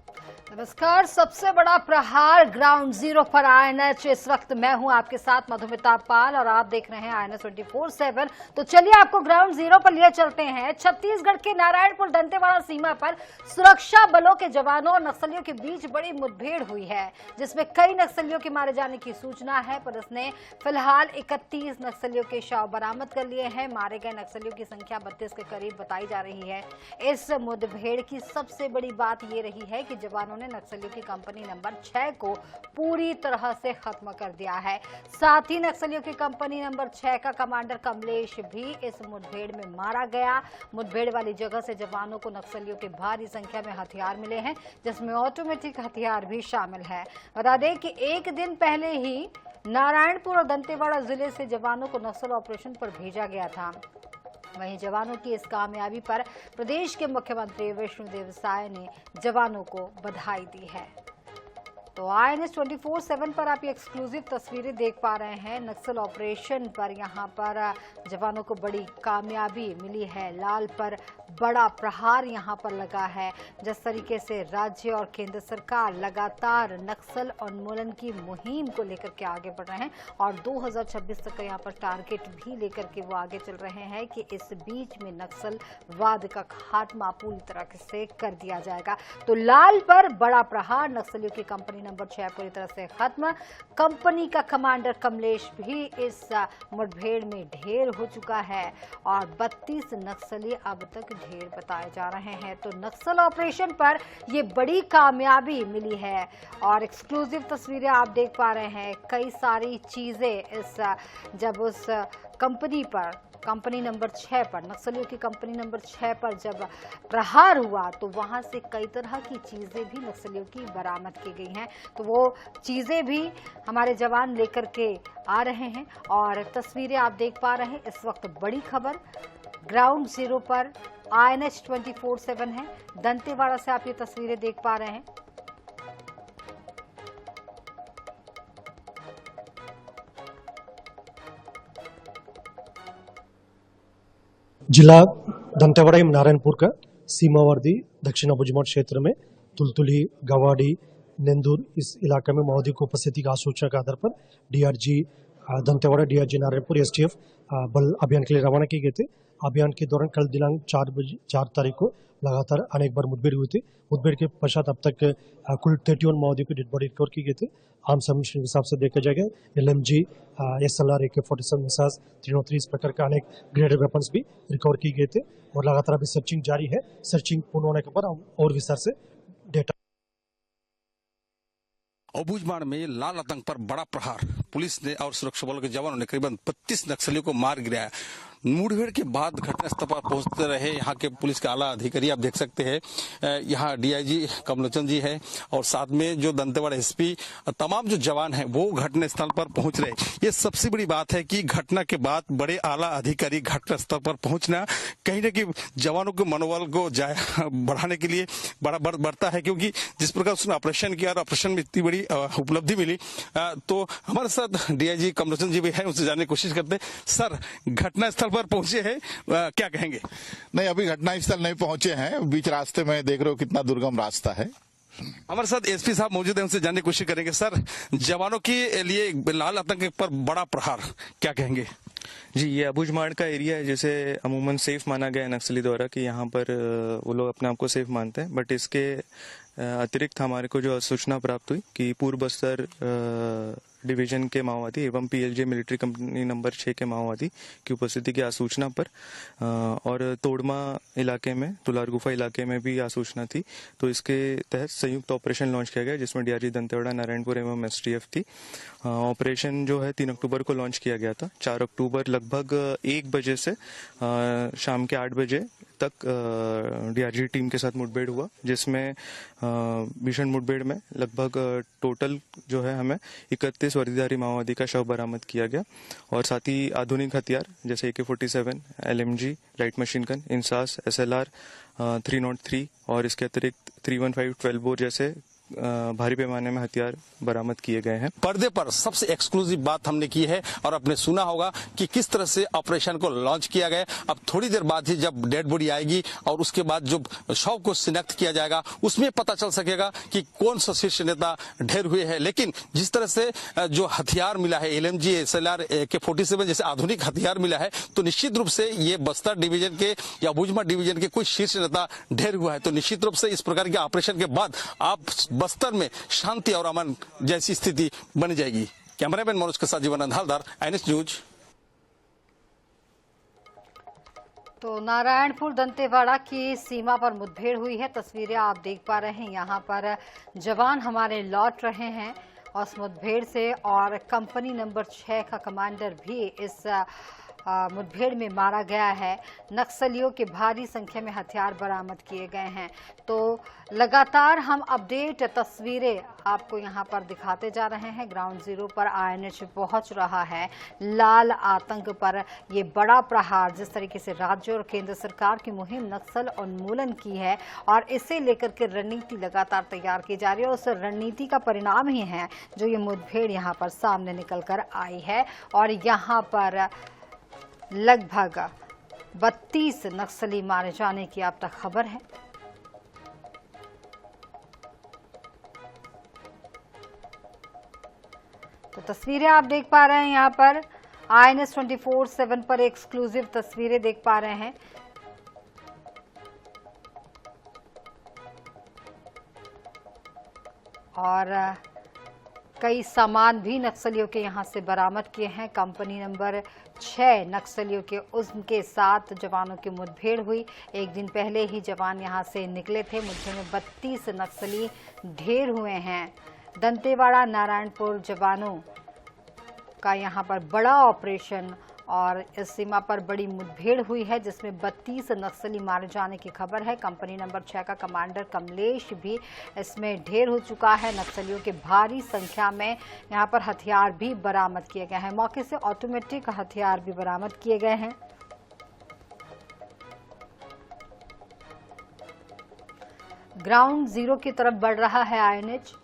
नमस्कार। सबसे बड़ा प्रहार ग्राउंड जीरो पर आईएनएच। इस वक्त मैं हूं आपके साथ मधुमिता पाल और आप देख रहे हैं आईएनएच 24/7। तो चलिए आपको ग्राउंड जीरो पर लिए चलते हैं। छत्तीसगढ़ के नारायणपुर दंतेवाड़ा सीमा पर सुरक्षा बलों के जवानों और नक्सलियों के बीच बड़ी मुठभेड़ हुई है, जिसमें कई नक्सलियों के मारे जाने की सूचना है। पुलिस ने फिलहाल 31 नक्सलियों के शव बरामद कर लिए हैं। मारे गए नक्सलियों की संख्या 32 के करीब बताई जा रही है। इस मुठभेड़ की सबसे बड़ी बात यह रही है कि जवानों ने नक्सलियों की कंपनी नंबर 6 को पूरी तरह से खत्म कर दिया है। साथ ही नक्सलियों की कंपनी नंबर 6 का कमांडर कमलेश भी इस मुठभेड़ में मारा गया। मुठभेड़ वाली जगह से जवानों को नक्सलियों के भारी संख्या में हथियार मिले हैं, जिसमें ऑटोमेटिक हथियार भी शामिल है। बता दें कि एक दिन पहले ही नारायणपुर और दंतेवाड़ा जिले से जवानों को नक्सल ऑपरेशन पर भेजा गया था। वहीं जवानों की इस कामयाबी पर प्रदेश के मुख्यमंत्री विष्णुदेव साय ने जवानों को बधाई दी है। तो आईएनएच 24/7 पर आप ये एक्सक्लूसिव तस्वीरें देख पा रहे हैं। नक्सल ऑपरेशन पर यहाँ पर जवानों को बड़ी कामयाबी मिली है। लाल पर बड़ा प्रहार यहाँ पर लगा है। जिस तरीके से राज्य और केंद्र सरकार लगातार नक्सल उन्मूलन की मुहिम को लेकर के आगे बढ़ रहे हैं और 2026 तक का यहाँ पर टारगेट भी लेकर के वो आगे चल रहे हैं कि इस बीच में नक्सलवाद का खात्मा पूरी तरह से कर दिया जाएगा। तो लाल पर बड़ा प्रहार, नक्सलियों की कंपनी नंबर 6 पूरी तरह से खत्म। कंपनी का कमांडर कमलेश भी इस मुठभेड़ में ढेर हो चुका है और 32 नक्सली अब तक ढेर बताए जा रहे हैं। तो नक्सल ऑपरेशन पर यह बड़ी कामयाबी मिली है और एक्सक्लूसिव तस्वीरें आप देख पा रहे हैं। कई सारी चीजें इस जब उस कंपनी नंबर 6 पर, नक्सलियों की कंपनी नंबर 6 पर जब प्रहार हुआ तो वहां से कई तरह की चीजें भी नक्सलियों की बरामद की गई हैं। तो वो चीजें भी हमारे जवान लेकर के आ रहे हैं और तस्वीरें आप देख पा रहे हैं। इस वक्त बड़ी खबर ग्राउंड जीरो पर आईएनएच 24/7 है। दंतेवाड़ा से आप ये तस्वीरें देख पा रहे हैं। जिला दंतेवाड़ा एवं नारायणपुर का सीमावर्ती दक्षिण भुजमठ क्षेत्र में तुलतुली, गवाड़ी, नेंदूर इस इलाके में माओवादी की उपस्थिति का सूचना के आधार पर DRG Dantewada, DRG Narayanpur, STF बल अभियान के लिए रवाना किए गए थे। अभियान के दौरान कल दिनांक 4 तारीख को लगातार अनेक बार मुठभेड़ हुई थी। मुठभेड़ के पश्चात अब तक कुल 31 माओवादी की डेड बॉडी रिकवर की गई थी। आर्म सबमिशन के हिसाब से देखा जाएगा LMG, SLR, AK-47 मिसाइल्स, 303 इस प्रकार के अनेक ग्रेनेड वेपन्स भी रिकवर किए गए थे और लगातार अभी सर्चिंग जारी है। सर्चिंग पूर्ण होने के बाद और विस्तार से डेटा। अबूझमाड़ में लाल आतंक पर बड़ा प्रहार, पुलिस ने और सुरक्षा बलों के जवानों ने करीबन 32 नक्सलियों को मार गिराया। मुठभेड़ के बाद घटनास्थल पर पहुंचते रहे यहाँ के पुलिस के आला अधिकारी, आप देख सकते हैं यहाँ डीआईजी कमलोचन जी है और साथ में जो दंतेवाड़ा एसपी, तमाम जो जवान हैं वो घटनास्थल पर पहुंच रहे। ये सबसे बड़ी बात है कि घटना के बाद बड़े आला अधिकारी घटनास्थल पर पहुंचना कहीं न कहीं जवानों के मनोबल को बढ़ाने के लिए बड़ा बढ़ता है, क्योंकि जिस प्रकार उसने ऑपरेशन किया और ऑपरेशन में इतनी बड़ी उपलब्धि मिली। तो हमारे साथ डीआईजी कमलोचन जी भी है, उनसे जानने की कोशिश करते हैं। सर, घटनास्थल पर पहुंचे हैं, क्या कहेंगे? नहीं, अभी घटनास्थल नहीं पहुंचे हैं, बीच रास्ते में देख रहे हो कितना दुर्गम रास्ता है। हमारे साथ एसपी साहब मौजूद हैं, उनसे जानने की कोशिश करेंगे। सर, जवानों के लिए लाल आतंक पर बड़ा प्रहार, क्या कहेंगे? जी, ये अबूझमाड़ का एरिया है जिसे अमूमन सेफ माना गया है नक्सली द्वारा कि यहाँ पर वो लोग अपने आप को सेफ मानते हैं। बट इसके अतिरिक्त हमारे को जो सूचना प्राप्त हुई कि पूर्व बस्तर डिवीजन के माओवादी एवं PLJ मिलिट्री कंपनी नंबर 6 के माओवादी की उपस्थिति की आसूचना पर और तोड़मा इलाके में, तुलार गुफा इलाके में भी आसूचना थी। तो इसके तहत संयुक्त ऑपरेशन लॉन्च किया गया जिसमें डीआरजी दंतेवाड़ा, नारायणपुर एवं STF थी। ऑपरेशन जो है 3 अक्टूबर को लॉन्च किया गया था। 4 अक्टूबर लगभग 1 बजे से शाम के 8 बजे तक डीआरजी टीम के साथ मुठभेड़ हुआ, जिसमें भीषण मुठभेड़ में लगभग टोटल जो है हमें 31 वर्दीधारी माओवादी का शव बरामद किया गया और साथ ही आधुनिक हथियार जैसे AK-47, LMG, light machine gun, INSAS, SLR, 303 और इसके अतिरिक्त 315 12 बोर जैसे भारी पैमाने में हथियार बरामद किए गए हैं। पर्दे पर सबसे एक्सक्लूसिव बात हमने की है और आपने सुना होगा कि किस तरह से ऑपरेशन को लॉन्च किया गया। अब थोड़ी देर बाद ही जब डेड बॉडी आएगी और उसके बाद जो शव को शिनाख्त किया जाएगा उसमें पता चल सकेगा कि कौन सा शीर्ष नेता ढेर हुए हैं। लेकिन जिस तरह से जो हथियार मिला है LMG SLR AK-47 जैसे आधुनिक हथियार मिला है तो निश्चित रूप से ये बस्तर डिवीजन के या भुजमठ डिवीजन के कोई शीर्ष नेता ढेर हुआ है। तो निश्चित रूप से इस प्रकार के ऑपरेशन के बाद आप बस्तर में शांति और अमन जैसी स्थिति बन जाएगी। कैमरामैन मनोज के साथ जीवन हलदार, NS न्यूज। तो नारायणपुर दंतेवाड़ा की सीमा पर मुठभेड़ हुई है। तस्वीरें आप देख पा रहे हैं। यहाँ पर जवान हमारे लौट रहे हैं और इस मुठभेड़ से, और कंपनी नंबर 6 का कमांडर भी इस मुठभेड़ में मारा गया है। नक्सलियों के भारी संख्या में हथियार बरामद किए गए हैं। तो लगातार हम अपडेट तस्वीरें आपको यहाँ पर दिखाते जा रहे हैं। ग्राउंड जीरो पर INH पहुंच रहा है। लाल आतंक पर ये बड़ा प्रहार, जिस तरीके से राज्य और केंद्र सरकार की मुहिम नक्सल उन्मूलन की है और इसे लेकर के रणनीति लगातार तैयार की जा रही है और उस रणनीति का परिणाम ही है जो ये मुठभेड़ यहाँ पर सामने निकल कर आई है। और यहाँ पर लगभग 32 नक्सली मारे जाने की अब तक खबर है। तो तस्वीरें आप देख पा रहे हैं। यहाँ पर INS 24/7 पर एक्सक्लूसिव तस्वीरें देख पा रहे हैं। और कई सामान भी नक्सलियों के यहाँ से बरामद किए हैं। कंपनी नंबर 6 नक्सलियों के उनके साथ जवानों की मुठभेड़ हुई। एक दिन पहले ही जवान यहाँ से निकले थे। मुठभेड़ में 32 नक्सली ढेर हुए हैं। दंतेवाड़ा नारायणपुर जवानों का यहाँ पर बड़ा ऑपरेशन और इस सीमा पर बड़ी मुठभेड़ हुई है जिसमें 32 नक्सली मारे जाने की खबर है। कंपनी नंबर 6 का कमांडर कमलेश भी इसमें ढेर हो चुका है। नक्सलियों के भारी संख्या में यहाँ पर हथियार भी बरामद किए गए हैं। मौके से ऑटोमेटिक हथियार भी बरामद किए गए हैं। ग्राउंड जीरो की तरफ बढ़ रहा है INH।